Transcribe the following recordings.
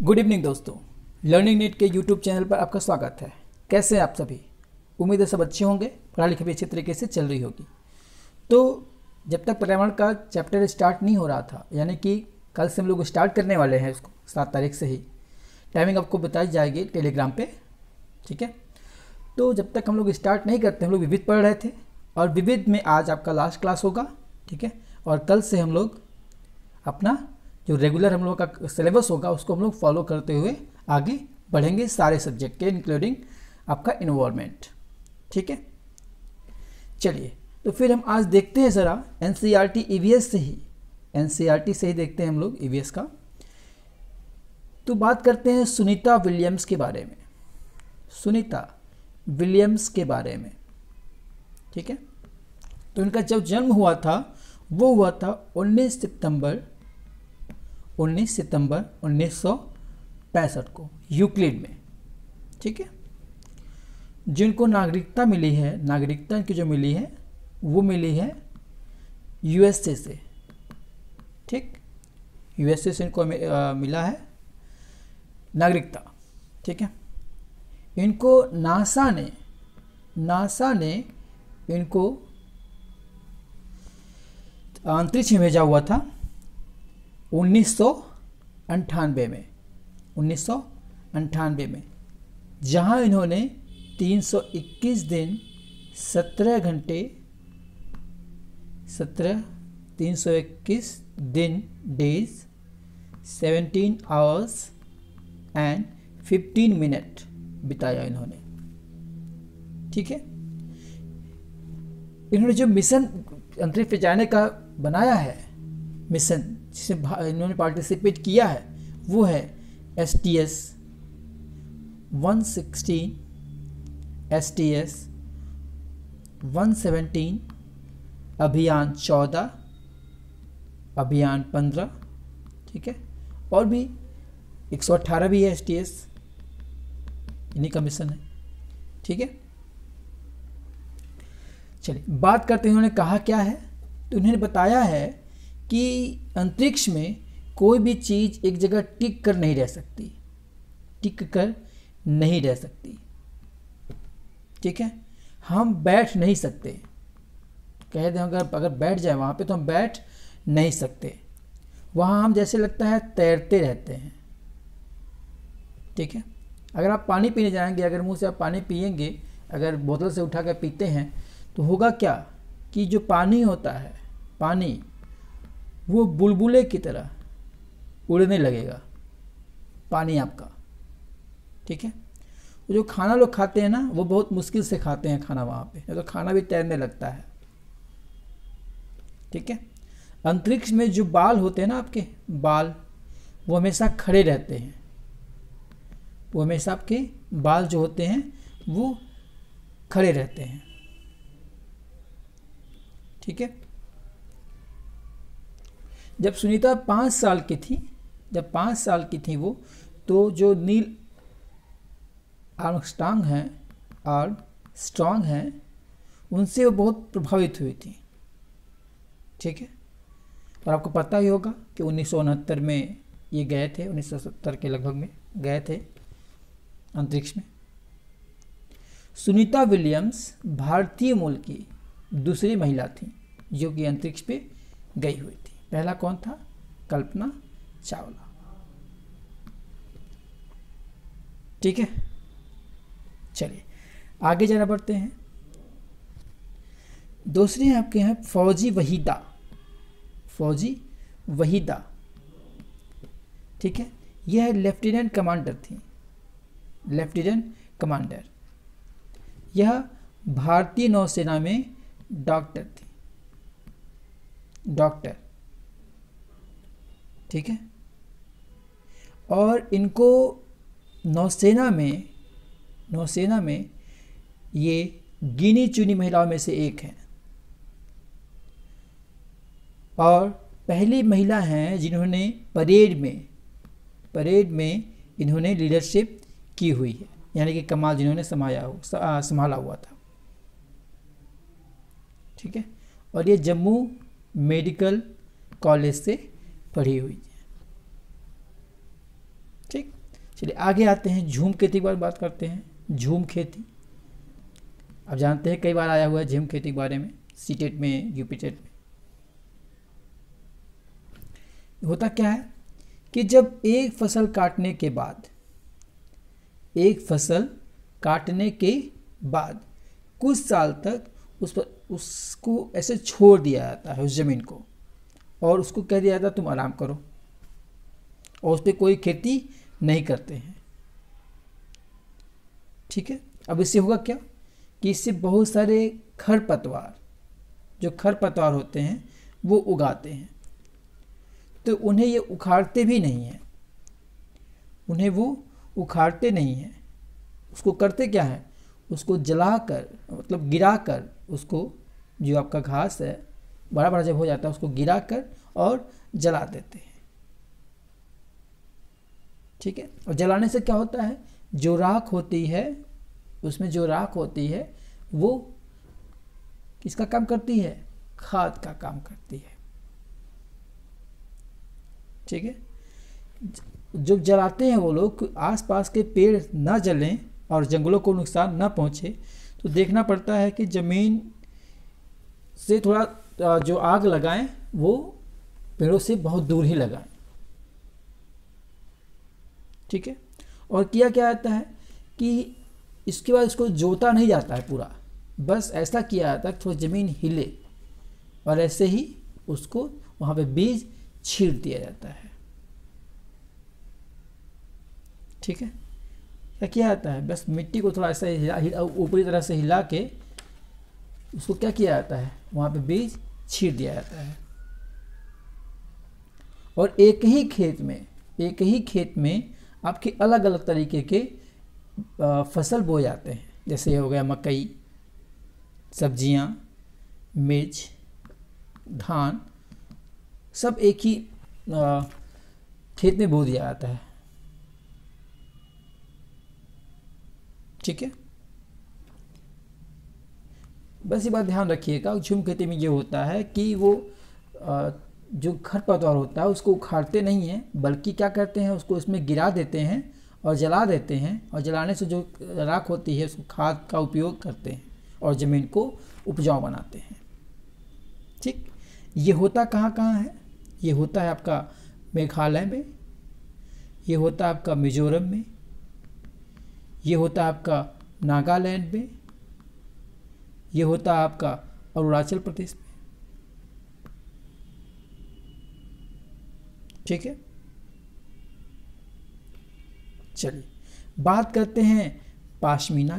Good evening दोस्तों। Learning NEET के YouTube channel पर आपका स्वागत है। कैसे हैं आप सभी? उम्मीद है सब अच्छे होंगे, पढ़ाई लिखाई भी अच्छे तरीके से चल रही होगी। तो जब तक पर्यावरण का चैप्टर स्टार्ट नहीं हो रहा था, यानी कि कल से हम लोग स्टार्ट करने वाले हैं उसको 7 तारीख से ही। टाइमिंग आपको बताई जाएगी टेलीग्राम पे, ठीक है। तो जब तक हम लोग स्टार्ट नहीं करते, हम लोग विविध पढ़ रहे थे और विविध में आज आपका लास्ट क्लास होगा, ठीक है। और कल से हम लोग अपना जो रेगुलर हम लोग का सिलेबस होगा उसको हम लोग फॉलो करते हुए आगे बढ़ेंगे, सारे सब्जेक्ट के इंक्लूडिंग आपका इन्वॉल्वमेंट, ठीक है। चलिए, तो फिर हम आज देखते हैं ज़रा एनसीईआरटी ईवीएस से ही, एनसीईआरटी से ही देखते हैं हम लोग ईवीएस का। तो बात करते हैं सुनीता विलियम्स के बारे में, सुनीता विलियम्स के बारे में, ठीक है। तो इनका जब जन्म हुआ था वो हुआ था 19 सितंबर 1965 को यूक्लिड में, ठीक है। जिनको नागरिकता मिली है, नागरिकता इनकी जो मिली है वो मिली है यूएसए से, ठीक। यूएसए से इनको मिला है नागरिकता, ठीक है। इनको नासा ने इनको अंतरिक्ष में भेजा हुआ था 1998 में, जहां इन्होंने 321 दिन 17 घंटे 321 दिन डेज 17 आवर्स एंड 15 मिनट बिताया इन्होंने, ठीक है। इन्होंने जो मिशन अंतरिक्ष पे जाने का बनाया है, मिशन जिसमें इन्होंने पार्टिसिपेट किया है, वो है STS 116, STS 117, अभियान 14, अभियान 15, ठीक है। और भी 118 भी है STS, इन्हीं का मिशन है, ठीक है। चलिए बात करते हैं उन्होंने कहा क्या है। तो उन्होंने बताया है कि अंतरिक्ष में कोई भी चीज़ एक जगह टिक कर नहीं रह सकती, ठीक है। हम बैठ नहीं सकते, कह दें अगर बैठ जाए वहाँ पे तो हम बैठ नहीं सकते। वहाँ हम जैसे लगता है तैरते रहते हैं, ठीक है। अगर आप पानी पीने जाएंगे, अगर मुंह से आप पानी पिएंगे, अगर बोतल से उठा कर पीते हैं तो होगा क्या कि जो पानी होता है, पानी वो बुलबुले की तरह उड़ने लगेगा, पानी आपका, ठीक है। जो खाना लोग खाते हैं ना, वो बहुत मुश्किल से खाते हैं खाना वहाँ पे, तो खाना भी तैरने लगता है, ठीक है। अंतरिक्ष में जो बाल होते हैं ना आपके बाल, वो हमेशा खड़े रहते हैं, वो हमेशा आपके बाल जो होते हैं वो खड़े रहते हैं, ठीक है। जब सुनीता 5 साल की थी वो, तो जो नील आर्मस्ट्रांग हैं उनसे वो बहुत प्रभावित हुई थी, ठीक है। और आपको पता ही होगा कि 1969 में ये गए थे, 1970 के लगभग में गए थे अंतरिक्ष में। सुनीता विलियम्स भारतीय मूल की दूसरी महिला थी जो कि अंतरिक्ष पे गई हुई थी। पहला कौन था? कल्पना चावला, ठीक है। चलिए आगे जरा बढ़ते हैं। दूसरे आपके हैं फौजी वहीदा, ठीक है। यह लेफ्टिनेंट कमांडर थी, लेफ्टिनेंट कमांडर। यह भारतीय नौसेना में डॉक्टर थी, डॉक्टर, ठीक है। और इनको नौसेना में ये गिनी चुनी महिलाओं में से एक है और पहली महिला हैं जिन्होंने परेड में इन्होंने लीडरशिप की हुई है, यानी कि कमाल जिन्होंने संभाला हुआ था, ठीक है। और ये जम्मू मेडिकल कॉलेज से पढ़ी हुई है, ठीक। चलिए आगे आते हैं, झूम खेती के बारे में बात करते हैं। झूम खेती आप जानते हैं कई बार आया हुआ है झूम खेती के बारे में, सीटेट में, यूपी टेट में। होता क्या है कि जब एक फसल काटने के बाद कुछ साल तक उसको ऐसे छोड़ दिया जाता है उस ज़मीन को, और उसको कह दिया जाता है तुम आराम करो, और उस पर कोई खेती नहीं करते हैं। ठीक है, अब इससे होगा क्या कि इससे बहुत सारे खरपतवार होते हैं वो उगाते हैं, तो उन्हें ये उखाड़ते भी नहीं हैं, उसको करते क्या है, उसको जलाकर, मतलब गिराकर, उसको जो आपका घास है बड़ा बड़ा जब हो जाता है उसको गिराकर और जला देते हैं। ठीक है, और जलाने से क्या होता है, जो राख होती है उसमें जो राख होती है वो किसका काम करती है, खाद का काम करती है। ठीक है, जो जलाते हैं वो लोग आसपास के पेड़ ना जलें और जंगलों को नुकसान ना पहुंचे, तो देखना पड़ता है कि ज़मीन से थोड़ा जो आग लगाएं वो पेड़ों से बहुत दूर ही लगाएं। ठीक है, और किया क्या जाता है कि इसके बाद इसको जोता नहीं जाता है पूरा, बस ऐसा किया जाता है थोड़ी ज़मीन हिले और ऐसे ही उसको वहाँ पे बीज छींट दिया जाता है। ठीक है, क्या किया जाता है, बस मिट्टी को थोड़ा ऐसा ऊपरी तरह से हिला के उसको क्या किया जाता है, वहाँ पे बीज छींट दिया जाता है। और एक ही खेत में आपके अलग अलग तरीके के फसल बोए जाते हैं, जैसे हो गया मकई, सब्जियां, मिर्च, धान, सब एक ही खेत में बो दिया जाता है। ठीक है, बस ये बात ध्यान रखिएगा, झूम खेती में ये होता है कि वो जो खरपतवार होता है उसको उखाड़ते नहीं हैं, बल्कि क्या करते हैं, उसको इसमें गिरा देते हैं और जला देते हैं, और जलाने से जो राख होती है उसको खाद का उपयोग करते हैं और ज़मीन को उपजाऊ बनाते हैं। ठीक, ये होता कहाँ कहाँ है, ये होता है आपका मेघालय में, ये होता है आपका मिजोरम में, ये होता है आपका नागालैंड में, ये होता है आपका अरुणाचल प्रदेश में। ठीक है, चलिए बात करते हैं पाशमीना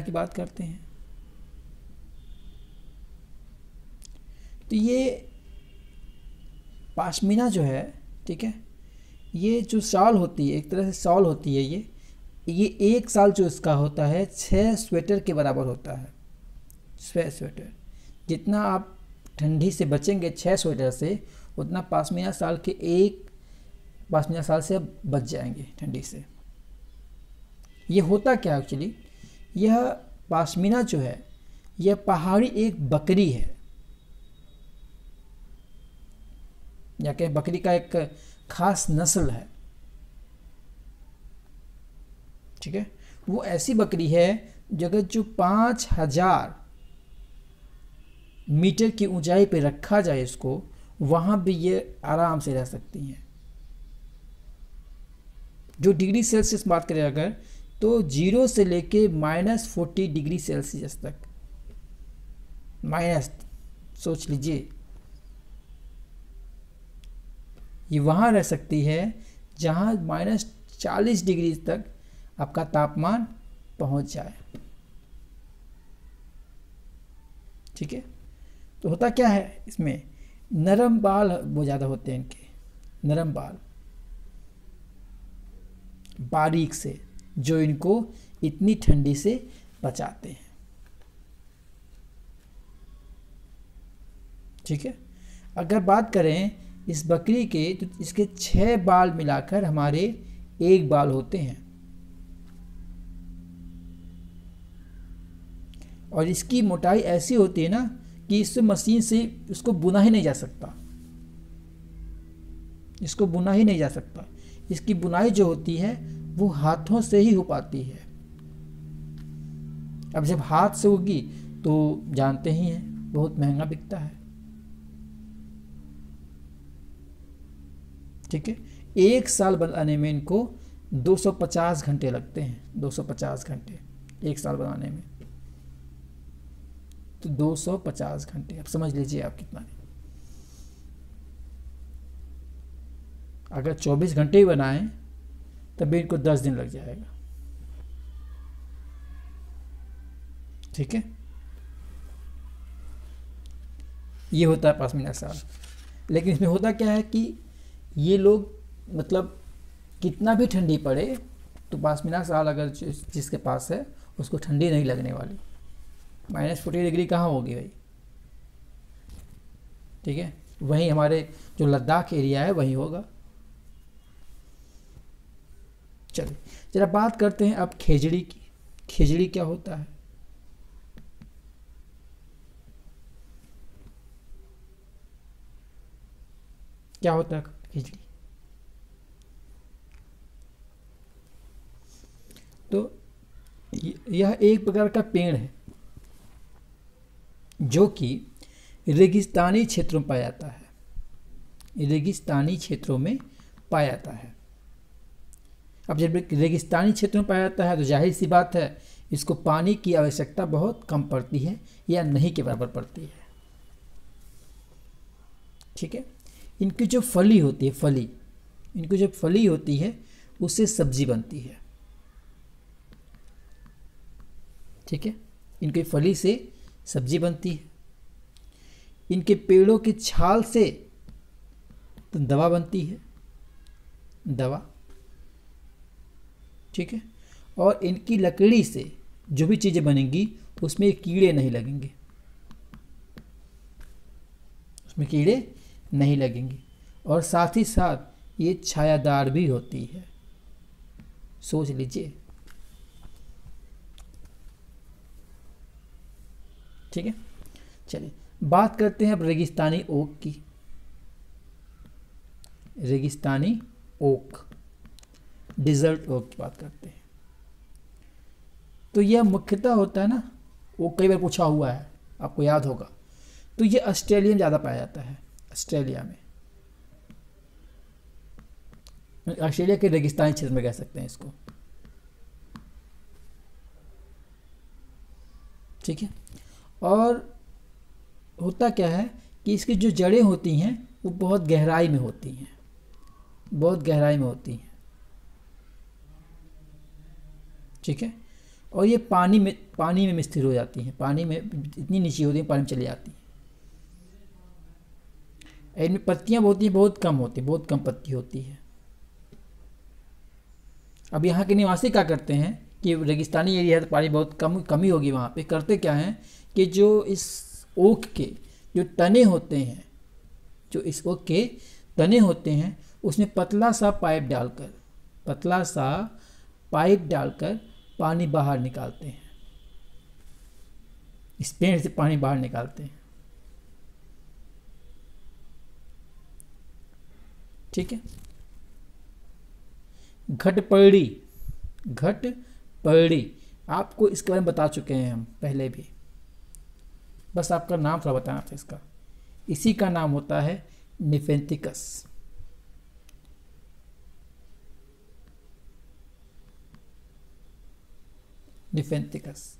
की बात करते हैं। तो ये पाशमीना जो है, ठीक है, ये जो शॉल होती है, एक तरह से शॉल होती है, ये एक साल जो इसका होता है 6 स्वेटर के बराबर होता है। 6 स्वेटर, जितना आप ठंडी से बचेंगे 6 स्वेटर से, उतना पाशमीना साल से आप बच जाएंगे ठंडी से। ये होता क्या है एक्चुअली, यह पाशमीना जो है यह पहाड़ी एक बकरी है, या कि बकरी का एक खास नस्ल है। ठीक है, वो ऐसी बकरी है जगह जो 5000 मीटर की ऊंचाई पे रखा जाए इसको, वहां भी ये आराम से रह सकती हैं। जो डिग्री सेल्सियस बात करें अगर, तो 0 से लेके -40 डिग्री सेल्सियस तक, माइनस सोच लीजिए, ये वहाँ रह सकती है जहाँ -40 डिग्री तक आपका तापमान पहुँच जाए। ठीक है, तो होता क्या है, इसमें नरम बाल बहुत ज़्यादा होते हैं, इनके नरम बाल बारीक से, जो इनको इतनी ठंडी से बचाते हैं। ठीक है, अगर बात करें इस बकरी के, तो इसके 6 बाल मिलाकर हमारे 1 बाल होते हैं, और इसकी मोटाई ऐसी होती है ना कि इस मशीन से इसको बुना ही नहीं जा सकता, इसकी बुनाई जो होती है वो हाथों से ही हो पाती है। अब जब हाथ से होगी तो जानते ही हैं बहुत महंगा बिकता है। ठीक है, 1 साल बनाने में इनको 250 घंटे लगते हैं। 250 घंटे 1 साल बनाने में, तो 250 घंटे अब समझ लीजिए आप कितना है। अगर 24 घंटे ही बनाएं तब भी इनको 10 दिन लग जाएगा। ठीक है, ये होता है पश्मीना शाल। लेकिन इसमें होता क्या है कि ये लोग मतलब कितना भी ठंडी पड़े तो पश्मीना शाल अगर जिसके पास है उसको ठंडी नहीं लगने वाली। -40 डिग्री कहाँ होगी भाई। ठीक है, वहीं हमारे जो लद्दाख एरिया है वहीं होगा। चलिए जरा बात करते हैं अब खेजड़ी की। खेजड़ी क्या होता है? क्या होता है खिचड़ी? तो यह एक प्रकार का पेड़ है जो कि रेगिस्तानी क्षेत्रों में पाया जाता है। रेगिस्तानी क्षेत्रों में पाया जाता है। अब जब रेगिस्तानी क्षेत्रों में पाया जाता है तो जाहिर सी बात है इसको पानी की आवश्यकता बहुत कम पड़ती है या नहीं के बराबर पड़ती है। ठीक है, इनकी जो फली होती है, इनकी जो फली होती है उससे सब्जी बनती है। ठीक है, इनकी फली से सब्जी बनती है। इनके पेड़ों की छाल से तो दवा बनती है, दवा। ठीक है, और इनकी लकड़ी से जो भी चीज़ें बनेंगी उसमें कीड़े नहीं लगेंगे, उसमें कीड़े नहीं लगेंगे। और साथ ही साथ ये छायादार भी होती है। सोच लीजिए। ठीक है, चलिए बात करते हैं अब रेगिस्तानी ओक की। रेगिस्तानी ओक, डिजर्ट ओक की बात करते हैं। तो यह मुख्यतः होता है ना, वो कई बार पूछा हुआ है, आपको याद होगा। तो ये ऑस्ट्रेलिया में ज़्यादा पाया जाता है। ऑस्ट्रेलिया में, ऑस्ट्रेलिया के रेगिस्तानी क्षेत्र में कह सकते हैं इसको। ठीक है, और होता क्या है कि इसकी जो जड़ें होती हैं वो बहुत गहराई में होती हैं, बहुत गहराई में होती हैं। ठीक है, और ये पानी में स्थिर हो जाती हैं। पानी में इतनी नीचे होती हैं, पानी में चली जाती हैं। इनमें पत्तियां होती हैं, बहुत कम होती है, बहुत कम पत्ती होती है। अब यहाँ के निवासी क्या करते हैं कि रेगिस्तानी एरिया है तो पानी बहुत कमी होगी वहाँ पे। करते क्या हैं कि जो इस ओक के जो तने होते हैं, जो इस ओक के तने होते हैं उसमें पतला सा पाइप डालकर पानी बाहर निकालते हैं। इस पेड़ से पानी बाहर निकालते हैं। ठीक है, घटपर्णी आपको इसके बारे में बता चुके हैं हम पहले भी, बस आपका नाम थोड़ा बताना था इसका। इसी का नाम होता है निफेंथिकस। निफेंथिकस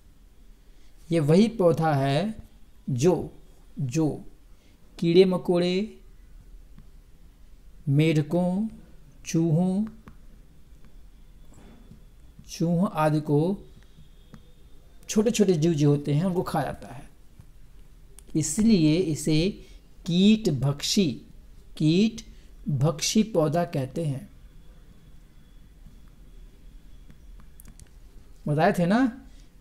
ये वही पौधा है जो कीड़े मकोड़े, मेढकों, चूहों आदि को, छोटे छोटे जीव जो होते हैं उनको खा जाता है। इसलिए इसे कीट भक्षी पौधा कहते हैं। बताए थे ना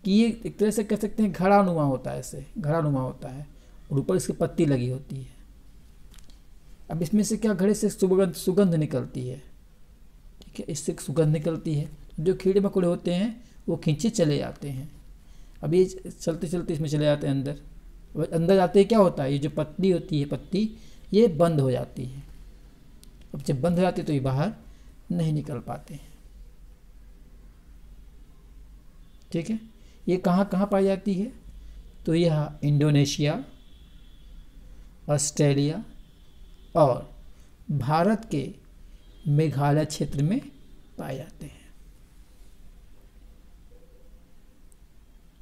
कि ये एक तरह से कह सकते हैं घड़ानुमा होता है, ऐसे घड़ानुमा होता है और ऊपर इसकी पत्ती लगी होती है। अब इसमें से क्या, घड़े से सुगंध निकलती है। ठीक है, इससे सुगंध निकलती है। जो कीड़े मकोड़े होते हैं वो खींचे चले जाते हैं। अब ये चलते चलते इसमें चले जाते हैं अंदर जाते ही क्या होता है, ये जो पत्ती होती है, पत्ती ये बंद हो जाती है। अब जब बंद हो जाती है तो ये बाहर नहीं निकल पाते हैं। ठीक है, ये कहाँ कहाँ पाई जाती है? तो यह इंडोनेशिया, ऑस्ट्रेलिया और भारत के मेघालय क्षेत्र में पाए जाते हैं।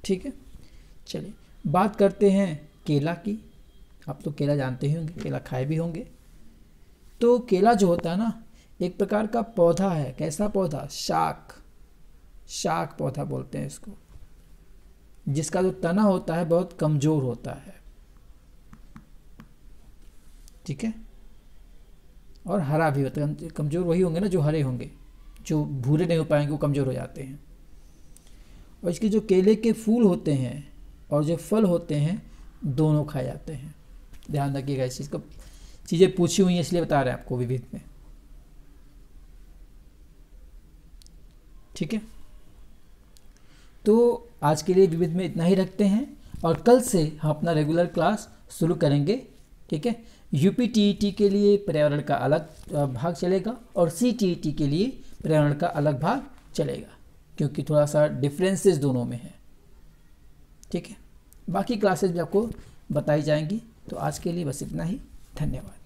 ठीक है, चलिए बात करते हैं केला की। आप तो केला जानते ही होंगे, केला खाए भी होंगे। तो केला जो होता है ना, एक प्रकार का पौधा है। कैसा पौधा? शाक पौधा बोलते हैं इसको, जिसका जो तना होता है बहुत कमजोर होता है। ठीक है, और हरा भी होता है। कमजोर वही होंगे ना जो हरे होंगे, जो भूरे नहीं हो पाएंगे वो कमजोर हो जाते हैं। और इसके जो केले के फूल होते हैं और जो फल होते हैं दोनों खाए जाते हैं। ध्यान रखिएगा इस चीज़ को, चीज़ें पूछी हुई हैं इसलिए बता रहे हैं आपको विविध में। ठीक है, तो आज के लिए विविध में इतना ही रखते हैं और कल से हम अपना रेगुलर क्लास शुरू करेंगे। ठीक है, यूपीटीईटी के लिए पर्यावरण का अलग भाग चलेगा और सीटीईटी के लिए पर्यावरण का अलग भाग चलेगा, क्योंकि थोड़ा सा डिफरेंसेस दोनों में है। ठीक है, बाकी क्लासेस भी आपको बताई जाएंगी। तो आज के लिए बस इतना ही, धन्यवाद।